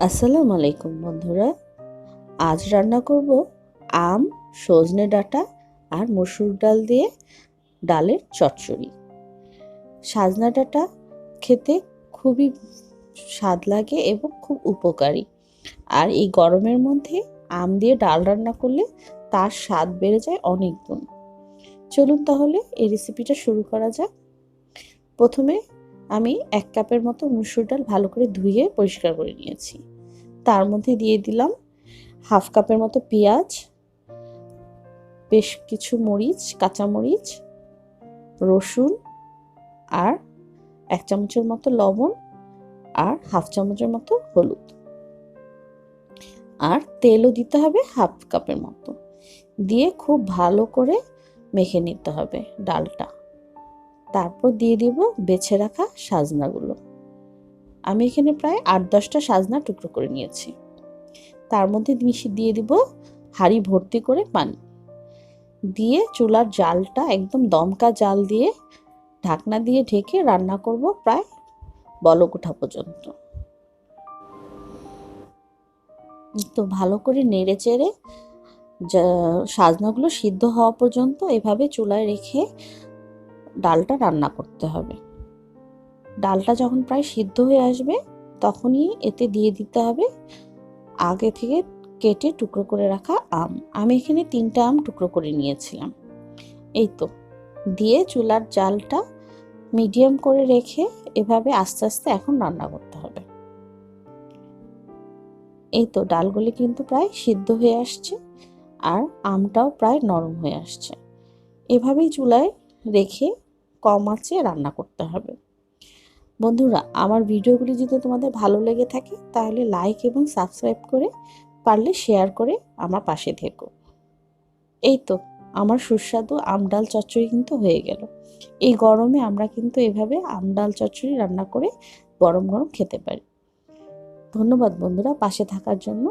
আসসালামু আলাইকুম বন্ধুরা। আজ রান্না করব আম, সজনে ডাঁটা আর মসুর ডাল দিয়ে ডালের চচ্চড়ি। সজনে ডাঁটা খেতে খুবই স্বাদ লাগে এবং খুব উপকারী। আর এই গরমের মধ্যে আম দিয়ে ডাল রান্না করলে তার স্বাদ বেড়ে যায় অনেক গুণ। চলুন তাহলে এই রেসিপিটা শুরু করা যাক। প্রথমে আমি 1 কাপের মতো মসুর ডাল ভালো করে ধুয়ে পরিষ্কার করে নিয়েছি। তার মধ্যে দিয়ে দিলাম 1/2 কাপের মতো পেঁয়াজ, বেশ কিছু মরিচ, কাঁচা মরিচ, রসুন আর 1 চামচের মতো লবণ আর 1/2 চামচের মতো হলুদ। আর তেলও দিতে হবে 1/2 কাপের মতো। দিয়ে খুব ভালো করে মেখে নিতে হবে ডালটা। তারপর দিয়ে দিব বেছে রাখা সাজনাগুলো। আমি এখানে প্রায় 8-10টা সাজনা টুকরো করে নিয়েছি। তার মধ্যে দিয়ে দিব হাঁড়ি ভর্তি করে পানি। দিয়ে চুলার জালটা একদম দমকা জাল দিয়ে ঢাকনা দিয়ে ঢেকে রান্না করব প্রায় বলক ওঠা পর্যন্ত। তো ভালো করে নেড়ে চেড়ে সাজনাগুলো সিদ্ধ হওয়া পর্যন্ত এভাবে চুলায় রেখে ডালটা রান্না করতে হবে। ডালটা যখন প্রায় সিদ্ধ হয়ে আসবে তখনই এতে দিয়ে দিতে হবে আগে থেকে কেটে টুকরো করে রাখা আম। আমি এখানে 3টা আম টুকরো করে নিয়েছিলাম। এই তো দিয়ে চুলার জালটা মিডিয়াম করে রেখে এভাবে আস্তে আস্তে এখন রান্না করতে হবে। এই তো ডালগুলি কিন্তু প্রায় সিদ্ধ হয়ে আসছে আর আমটাও প্রায় নরম হয়ে আসছে। এভাবেই চুলায় রেখে কম আঁচে রান্না করতে হবে। বন্ধুরা, আমার ভিডিওগুলি যদি তোমাদের ভালো লেগে থাকে তাহলে লাইক এবং সাবস্ক্রাইব করে, পারলে শেয়ার করে আমার পাশে থেকো। এই তো আমার সুস্বাদু আম ডাল চচ্চড়ি কিন্তু হয়ে গেল। এই গরমে আমরা কিন্তু এভাবে আম ডাল চচ্চড়ি রান্না করে গরম গরম খেতে পারি। ধন্যবাদ বন্ধুরা পাশে থাকার জন্য।